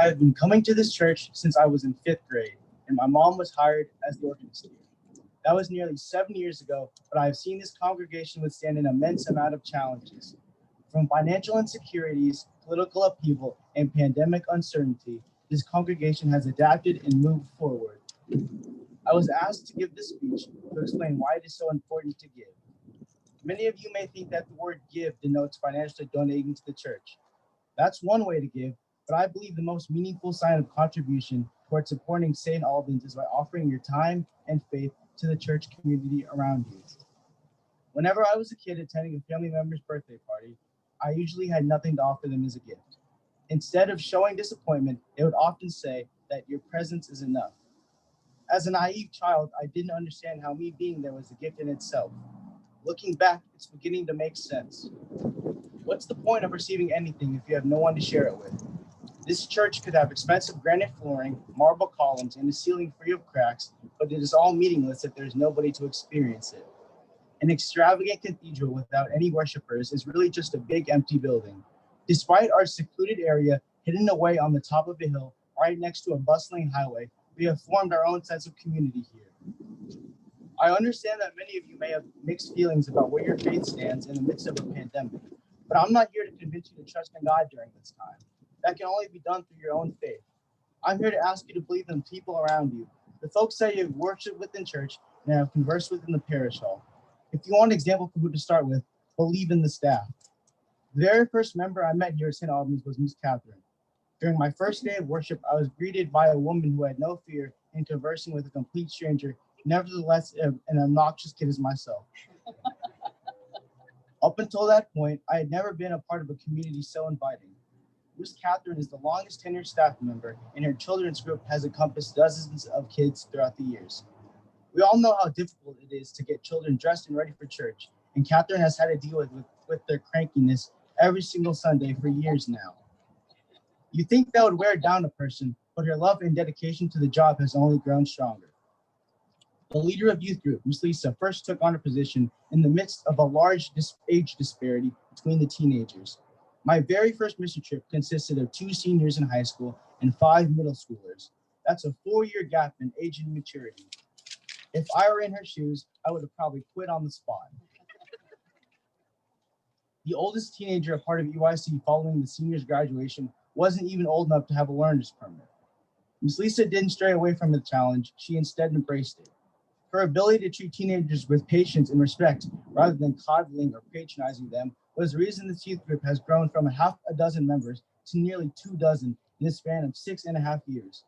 I have been coming to this church since I was in 5th grade, and my mom was hired as the organist here. That was nearly 7 years ago, but I have seen this congregation withstand an immense amount of challenges. From financial insecurities, political upheaval, and pandemic uncertainty, this congregation has adapted and moved forward. I was asked to give this speech to explain why it is so important to give. Many of you may think that the word give denotes financially donating to the church. That's one way to give, but I believe the most meaningful sign of contribution towards supporting St. Albans is by offering your time and faith to the church community around you. Whenever I was a kid attending a family member's birthday party, I usually had nothing to offer them as a gift. Instead of showing disappointment, they would often say that your presence is enough. As a naive child, I didn't understand how me being there was a gift in itself. Looking back, it's beginning to make sense. What's the point of receiving anything if you have no one to share it with? This church could have expensive granite flooring, marble columns, and a ceiling free of cracks, but it is all meaningless if there's nobody to experience it. An extravagant cathedral without any worshipers is really just a big empty building. Despite our secluded area hidden away on the top of a hill right next to a bustling highway, we have formed our own sense of community here. I understand that many of you may have mixed feelings about where your faith stands in the midst of a pandemic, but I'm not here to convince you to trust in God during this time. That can only be done through your own faith. I'm here to ask you to believe in the people around you, the folks that you've worshiped with in church and have conversed with in the parish hall. If you want an example for who to start with, believe in the staff. The very first member I met here at St. Albans was Miss Catherine. During my first day of worship, I was greeted by a woman who had no fear in conversing with a complete stranger, nevertheless an obnoxious kid as myself. Up until that point, I had never been a part of a community so inviting. Miss Catherine is the longest tenured staff member, and her children's group has encompassed dozens of kids throughout the years. We all know how difficult it is to get children dressed and ready for church, and Catherine has had to deal with their crankiness every single Sunday for years now. You think that would wear down a person, but her love and dedication to the job has only grown stronger. The leader of youth group, Miss Lisa, first took on her position in the midst of a large age disparity between the teenagers. My very first mission trip consisted of 2 seniors in high school and 5 middle schoolers. That's a 4-year gap in age and maturity. If I were in her shoes, I would have probably quit on the spot. The oldest teenager a part of EYC following the seniors' graduation wasn't even old enough to have a learner's permit. Miss Lisa didn't stray away from the challenge, she instead embraced it. Her ability to treat teenagers with patience and respect rather than coddling or patronizing them was the reason this youth group has grown from a half a dozen members to nearly 24 in the span of 6.5 years.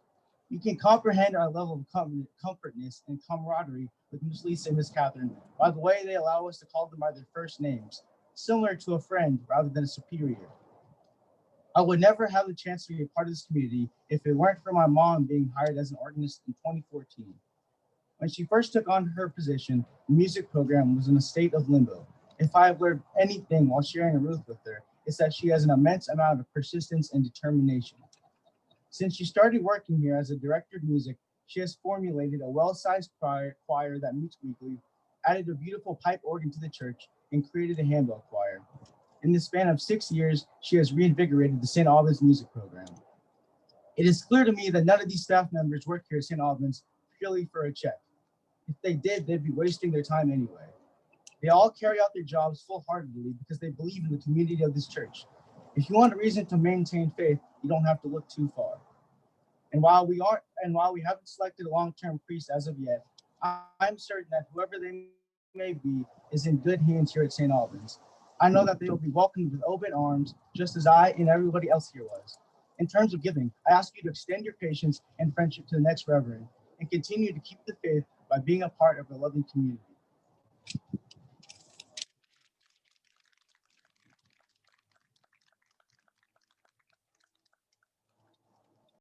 You can comprehend our level of comfortness and camaraderie with Miss Lisa and Miss Catherine by the way they allow us to call them by their first names, similar to a friend rather than a superior. I would never have the chance to be a part of this community if it weren't for my mom being hired as an organist in 2014. When she first took on her position, the music program was in a state of limbo. If I have learned anything while sharing a roof with her, it's that she has an immense amount of persistence and determination. Since she started working here as a director of music, she has formulated a well-sized choir that meets weekly, added a beautiful pipe organ to the church, and created a handbell choir. In the span of 6 years, she has reinvigorated the St. Albans music program. It is clear to me that none of these staff members work here at St. Albans purely for a check. If they did, they'd be wasting their time anyway. They all carry out their jobs full-heartedly because they believe in the community of this church. If you want a reason to maintain faith, you don't have to look too far. And while we haven't selected a long-term priest as of yet, I'm certain that whoever they may be is in good hands here at St. Albans. I know that they will be welcomed with open arms, just as I and everybody else here was. In terms of giving, I ask you to extend your patience and friendship to the next reverend and continue to keep the faith by being a part of a loving community.